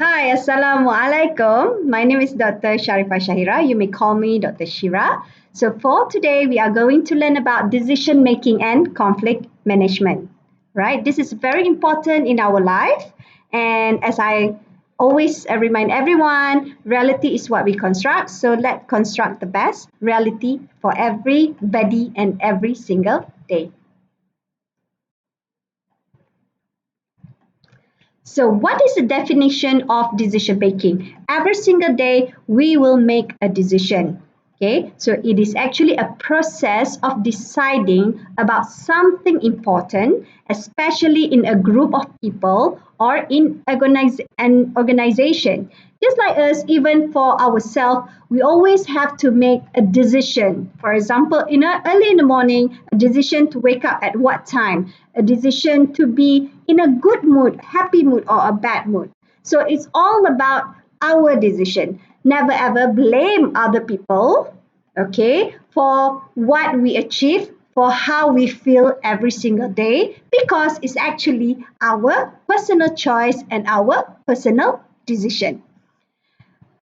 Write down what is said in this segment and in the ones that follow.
Hi, Assalamualaikum. My name is Dr. Sharifah Shahira. You may call me Dr. Shira. So, for today, we are going to learn about decision making and conflict management. Right? This is very important in our life. And as I always remind everyone, reality is what we construct. So, let's construct the best reality for everybody and every single day. So, what is the definition of decision making? Every single day, we will make a decision. Okay, so it is actually a process of deciding about something important, especially in a group of people or in an organization. Just like us, even for ourselves, we always have to make a decision. For example, early in the morning, a decision to wake up at what time, a decision to be in a good mood, happy mood, or a bad mood. So it's all about our decision. Never ever blame other people, okay, for what we achieve, for how we feel every single day, because it's actually our personal choice and our personal decision.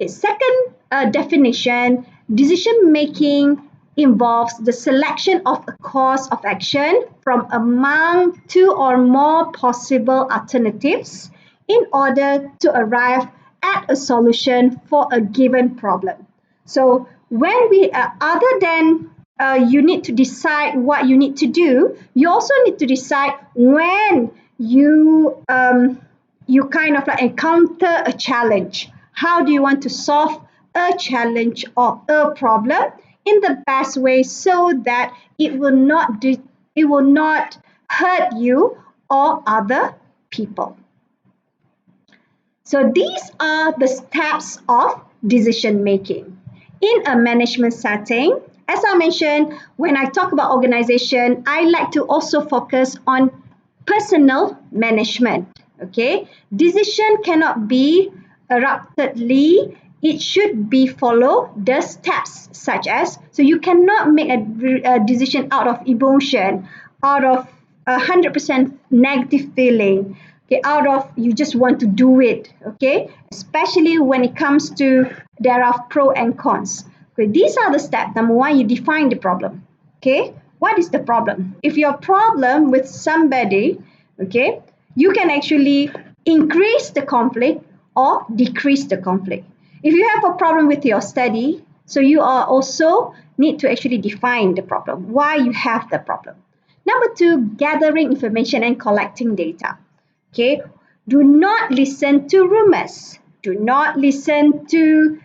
Its second definition, decision making involves the selection of a course of action from among two or more possible alternatives in order to arrive at a solution for a given problem. So when other than you need to decide what you need to do, you also need to decide when you kind of like encounter a challenge. How do you want to solve a challenge or a problem in the best way so that it will not hurt you or other people. So these are the steps of decision making. In a management setting, as I mentioned, when I talk about organization, I like to also focus on personal management. Okay, decision cannot be abruptly. It should be follow the steps such as, so you cannot make a decision out of emotion, out of 100% negative feeling, okay, out of you just want to do it, okay, especially when it comes to there are pro and cons. Okay, these are the steps. Number one, you define the problem. Okay, what is the problem? If your problem with somebody, okay, you can actually increase the conflict or decrease the conflict. If you have a problem with your study, so you are also need to actually define the problem, why you have the problem. Number two, gathering information and collecting data. Okay, do not listen to rumors. Do not listen to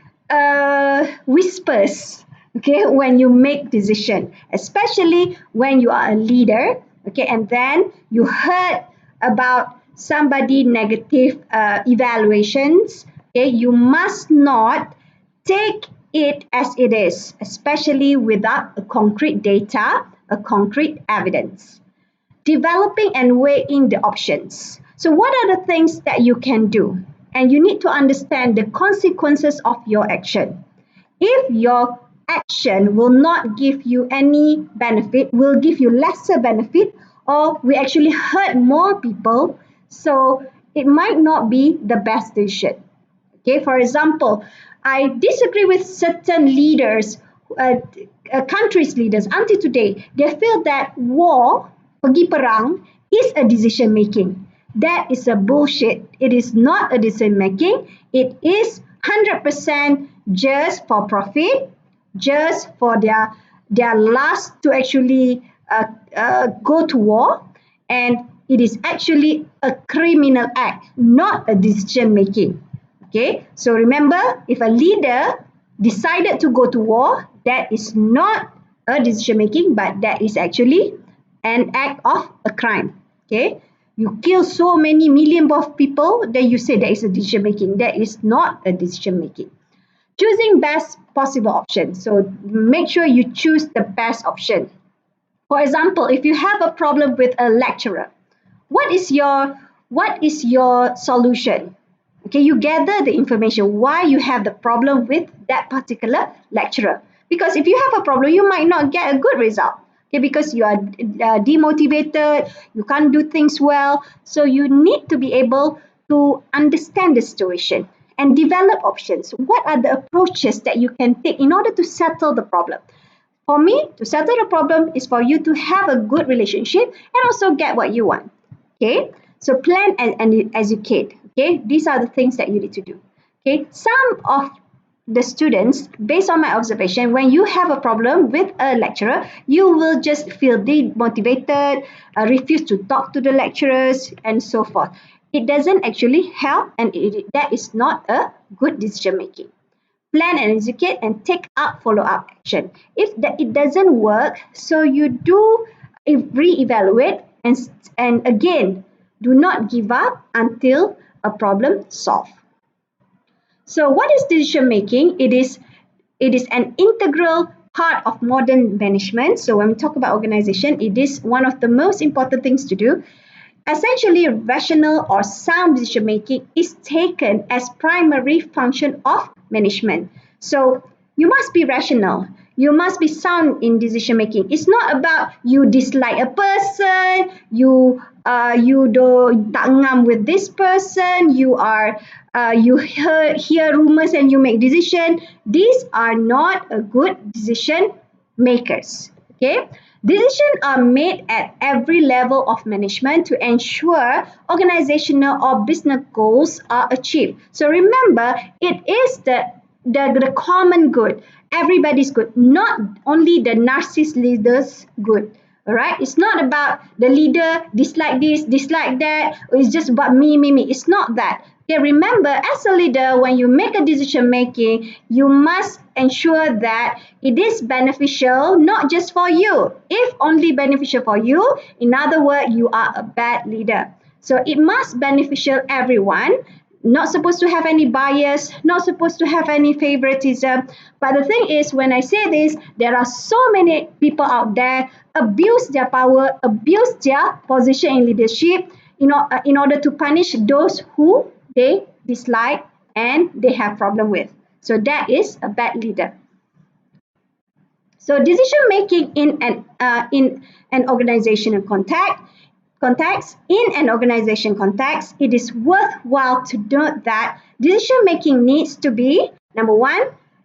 whispers. Okay, when you make decision, especially when you are a leader. Okay, and then you heard about somebody negative evaluations. Okay, you must not take it as it is, especially without a concrete data, a concrete evidence. Developing and weighing the options. So, what are the things that you can do? And you need to understand the consequences of your action. If your action will not give you any benefit, will give you lesser benefit, or we actually hurt more people, so it might not be the best decision. Okay, for example, I disagree with certain leaders, countries' leaders until today. They feel that war, pergi perang, is a decision making. That is a bullshit. It is not a decision making. It is 100% just for profit, just for their lust to actually go to war, and it is actually a criminal act, not a decision making. Okay, so remember, if a leader decided to go to war, that is not a decision making, but that is actually an act of a crime. Okay, you kill so many million of people, then you say that is a decision making. That is not a decision making. Choosing best possible option. So make sure you choose the best option. For example, if you have a problem with a lecturer, what is your solution? Okay, you gather the information why you have the problem with that particular lecturer. Because if you have a problem, you might not get a good result. Okay, because you are demotivated, you can't do things well. So you need to be able to understand the situation and develop options. What are the approaches that you can take in order to settle the problem? For me, to settle the problem is for you to have a good relationship and also get what you want. Okay, so plan and educate. Okay, these are the things that you need to do. Okay, some of the students, based on my observation, when you have a problem with a lecturer, you will just feel demotivated, refuse to talk to the lecturers, and so forth. It doesn't actually help, and that is not a good decision making. Plan and execute and take up follow-up action. If it doesn't work, so you do re-evaluate and again, do not give up until a problem solved. So what is decision making? It is an integral part of modern management. So when we talk about organization, it is one of the most important things to do. Essentially, rational or sound decision making is taken as primary function of management. So you must be rational. You must be sound in decision making. It's not about you dislike a person, you do tak ngam with this person, you hear rumors and you make decision. These are not a good decision makers. Okay, decisions are made at every level of management to ensure organizational or business goals are achieved. So remember, it is the common good. Everybody's good, not only the narcissist leaders good. All right, it's not about the leader dislike this, dislike that. Or it's just about me, me, me. It's not that. Okay, remember, as a leader, when you make a decision making, you must ensure that it is beneficial, not just for you. If only beneficial for you, in other words, you are a bad leader. So it must beneficial everyone. Not supposed to have any bias, not supposed to have any favoritism. But the thing is, when I say this, there are so many people out there abuse their power, abuse their position in leadership in order to punish those who they dislike and they have problem with. So that is a bad leader. So decision making in an organizational context, in an organization context, it is worthwhile to note that decision making needs to be, number one,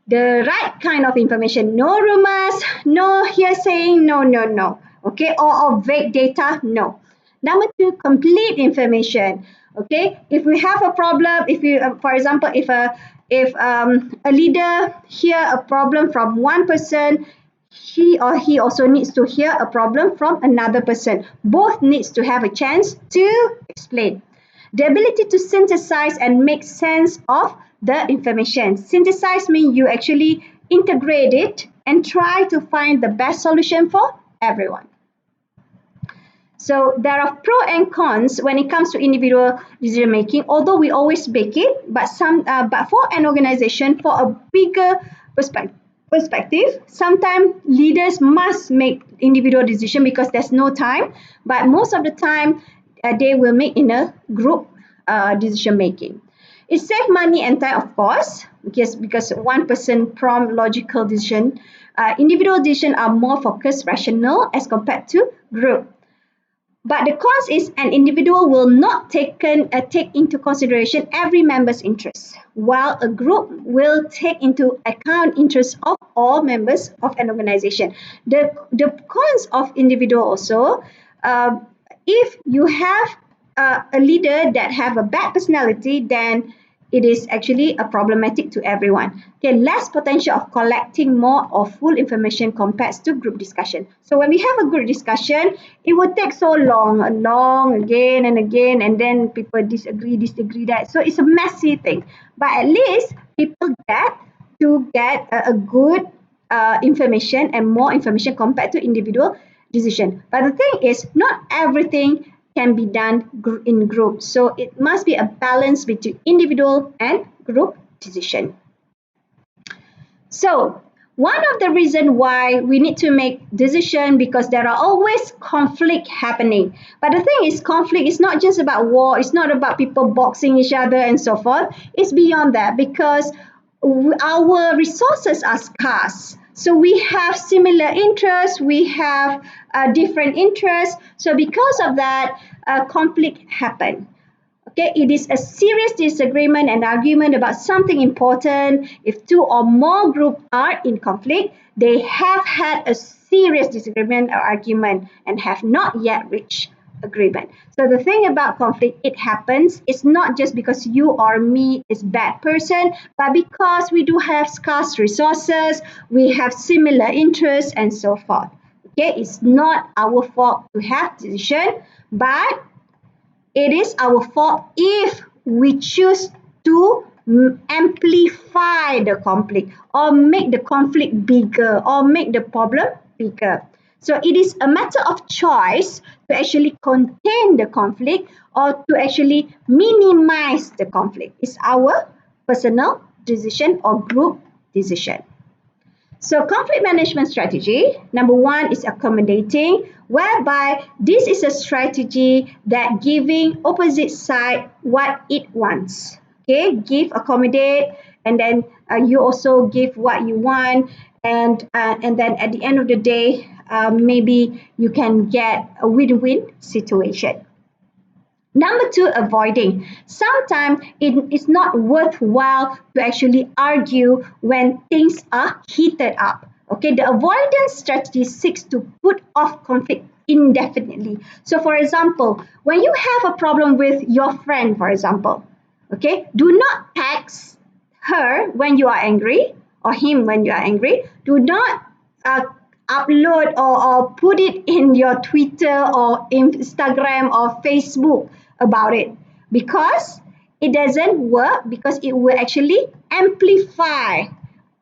the right kind of information. No rumors, no hearsay, no. Okay, or vague data, no. Number two, complete information. Okay, if we have a problem, if you, for example, if a leader hear a problem from one person, she or he also needs to hear a problem from another person. Both needs to have a chance to explain. The ability to synthesize and make sense of the information. Synthesize means you actually integrate it and try to find the best solution for everyone. So there are pros and cons when it comes to individual decision making. Although we always make it, but for an organization, for a bigger perspective, sometimes leaders must make individual decision because there's no time. But most of the time, they will make in a group decision making. It saves money and time, of course, because one person prompt logical decision. Individual decisions are more focused, rational as compared to group. But the cons is an individual will not take into consideration every member's interests, while a group will take into account interests of all members of an organization. The cons of individual also, if you have a leader that have a bad personality, then it is actually a problematic to everyone. Okay, less potential of collecting more or full information compared to group discussion. So when we have a group discussion, it will take so long again and again, and then people disagree that. So it's a messy thing. But at least people get a good information and more information compared to individual decision. But the thing is, not everything can be done in groups. So it must be a balance between individual and group decision. So one of the reasons why we need to make decision because there are always conflict happening. But the thing is, conflict is not just about war. It's not about people boxing each other and so forth. It's beyond that because our resources are scarce. So we have similar interests, we have different interests. So because of that, conflict happen. Okay, it is a serious disagreement and argument about something important. If two or more groups are in conflict, they have had a serious disagreement or argument and have not yet reached agreement. So the thing about conflict, it happens. It's not just because you or me is bad person, but because we do have scarce resources, we have similar interests and so forth. Okay, it's not our fault to have decision, but it is our fault if we choose to amplify the conflict or make the conflict bigger or make the problem bigger. So it is a matter of choice to actually contain the conflict or to actually minimize the conflict. It's our personal decision or group decision. So conflict management strategy, number one is accommodating, whereby this is a strategy that giving opposite side what it wants. Okay, give, accommodate, and then you also give what you want, and then at the end of the day, maybe you can get a win-win situation. Number two, avoiding. Sometimes it is not worthwhile to actually argue when things are heated up. Okay, the avoidance strategy seeks to put off conflict indefinitely. So, for example, when you have a problem with your friend, for example, okay, do not text her when you are angry or him when you are angry. Do not uh, upload or put it in your Twitter or Instagram or Facebook about it, because it doesn't work, because it will actually amplify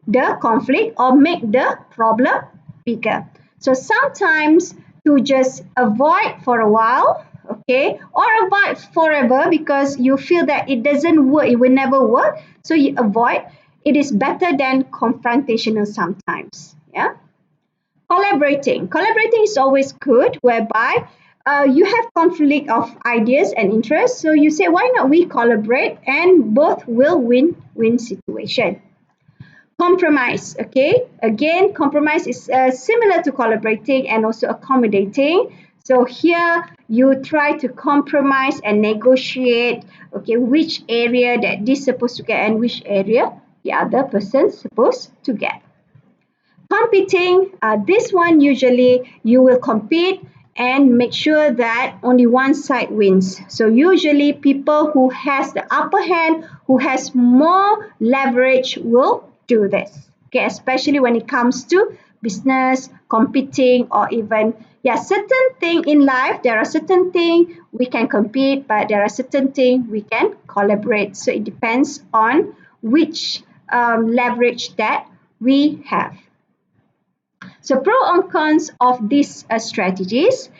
the conflict or make the problem bigger. So sometimes to just avoid for a while, okay, or avoid forever because you feel that it doesn't work, it will never work, so you avoid. It is better than confrontational sometimes. Yeah. Collaborating is always good, whereby you have conflict of ideas and interests, so you say why not we collaborate and both will win situation. Compromise, okay, again compromise is similar to collaborating and also accommodating. So here you try to compromise and negotiate, okay, which area that this supposed to get and which area the other person supposed to get. Competing, this one usually you will compete and make sure that only one side wins. So usually people who has the upper hand, who has more leverage will do this. Okay, especially when it comes to business, competing, or even certain thing in life. There are certain thing we can compete, but there are certain thing we can collaborate. So it depends on which leverage that we have. So pro and cons of these strategies.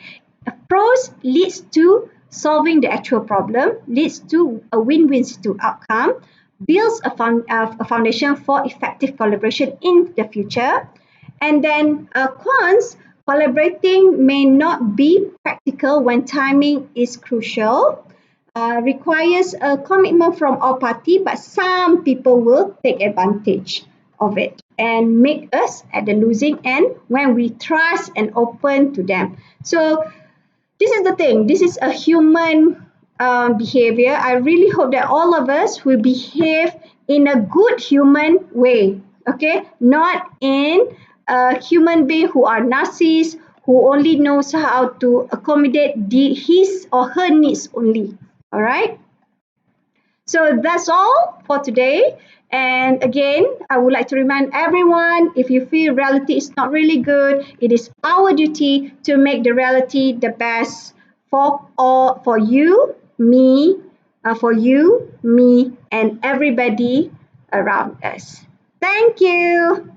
Pros leads to solving the actual problem, leads to a win-win outcome, builds a foundation for effective collaboration in the future. And then cons, collaborating may not be practical when timing is crucial, requires a commitment from all parties, but some people will take advantage of it and make us at the losing end when we trust and open to them. So this is the thing. This is a human behavior. I really hope that all of us will behave in a good human way. Okay, not in a human being who are narcissists, who only knows how to accommodate his or her needs only. All right. So that's all for today. And again, I would like to remind everyone, if you feel reality is not really good, it is our duty to make the reality the best for you, me, and everybody around us. Thank you.